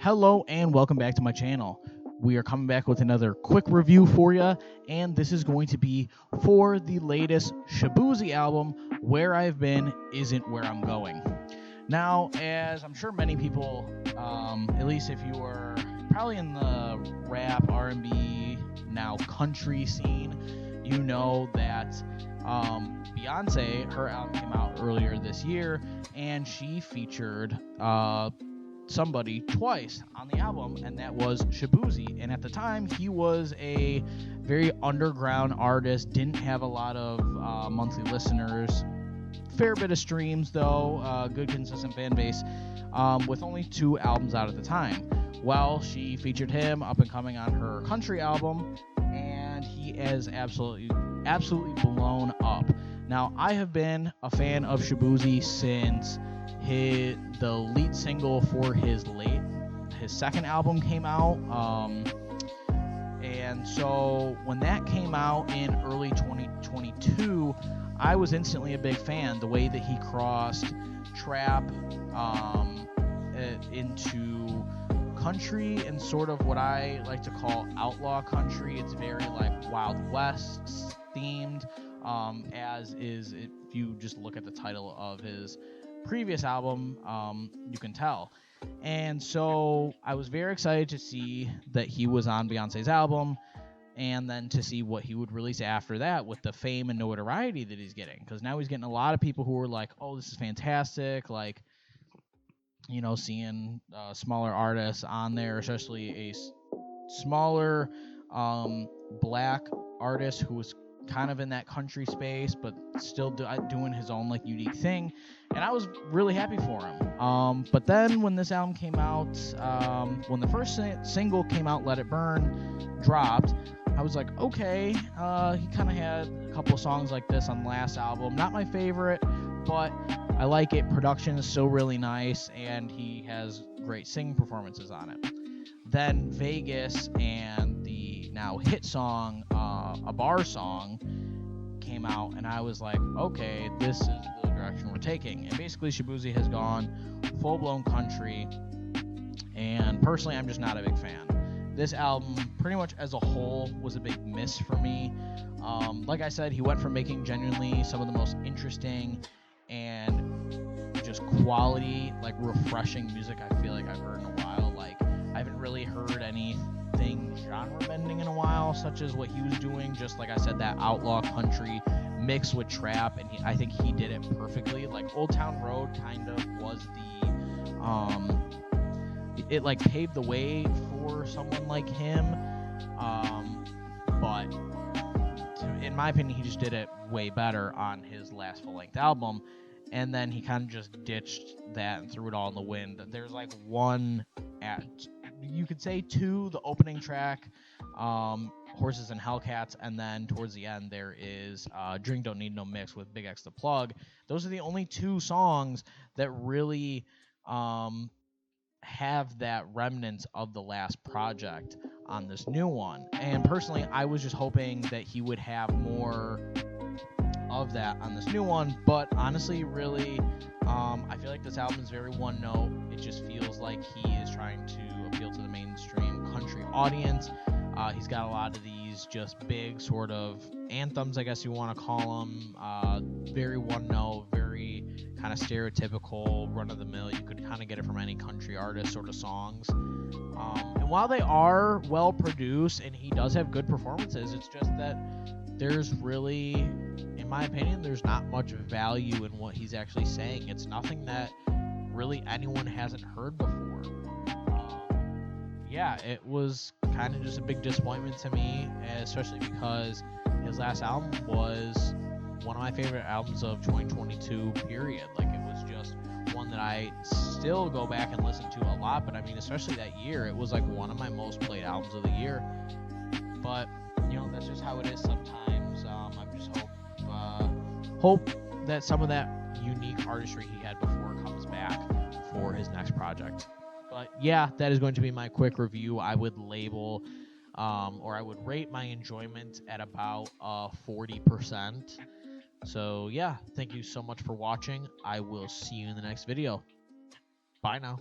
Hello and welcome back to my channel. We are coming back with another quick review for you, and this is going to be for the latest Shaboozey album, Where I've Been Isn't Where I'm Going. Now, as I'm sure many people, at least if you are probably in the rap, R&B, now country scene, you know that Beyonce, her album came out earlier this year, and she featured somebody twice on the album, and that was Shaboozey. And at the time, he was a very underground artist, didn't have a lot of monthly listeners, fair bit of streams though, good consistent fan base, with only 2 albums out at the time. Well, she featured him up and coming on her country album, and he is absolutely blown up. Now, I have been a fan of Shaboozey since the lead single for his second album came out, and so when that came out in early 2022, I was instantly a big fan. The way that he crossed trap into country and sort of what I like to call outlaw country. It's very like Wild West themed, as is if you just look at the title of his previous album, you can tell. And so I was very excited to see that he was on Beyonce's album, and then to see what he would release after that with the fame and notoriety that he's getting, because now he's getting a lot of people who are like, oh, this is fantastic, like, you know, seeing smaller artists on there, especially a smaller black artist who was kind of in that country space but still doing his own like unique thing, and I was really happy for him. But then when this album came out, when the first single came out, Let It Burn, dropped, I was like, okay, he kind of had a couple of songs like this on the last album, not my favorite, but I like it. Production is still really nice, and he has great singing performances on it. Then Vegas and the now hit song, A Bar Song, came out, and I was like, okay, this is the direction we're taking. And basically Shaboozey has gone full-blown country, and personally I'm just not a big fan. This album, pretty much as a whole, was a big miss for me. Like I said, he went from making genuinely some of the most interesting and just quality, like refreshing music I feel like I've heard in a while. Like, I haven't really heard anything genre bending in a while, such as what he was doing. Just like I said, that outlaw country mixed with trap, and I think he did it perfectly. Like Old Town Road kind of was it like paved the way for someone like him, but in my opinion, he just did it way better on his last full-length album. And then he kind of just ditched that and threw it all in the wind. There's like you could say 2, the opening track, Horses and Hellcats, and then towards the end there is Drink Don't Need No Mix with Big X the Plug. Those are the only 2 songs that really have that remnants of the last project on this new one. And personally, I was just hoping that he would have more of that on this new one, but honestly, really, I feel like this album is very one note. It just feels like he is trying to appeal to the mainstream country audience. He's got a lot of these just big sort of anthems, I guess you want to call them, very one note, very kind of stereotypical, run-of-the-mill. You could kind of get it from any country artist sort of songs. And while they are well produced and he does have good performances, it's just that there's really, in my opinion, there's not much value in what he's actually saying. It's nothing that really anyone hasn't heard before. Yeah, it was kind of just a big disappointment to me, especially because his last album was one of my favorite albums of 2022, period. Like, it was just one that I still go back and listen to a lot, but I mean, especially that year, it was like one of my most played albums of the year. But, you know, that's just how it is sometimes. I just hope that some of that unique artistry he had before comes back for his next project. But yeah, that is going to be my quick review. I would label, or I would rate my enjoyment at about 40%. So yeah, thank you so much for watching. I will see you in the next video. Bye now.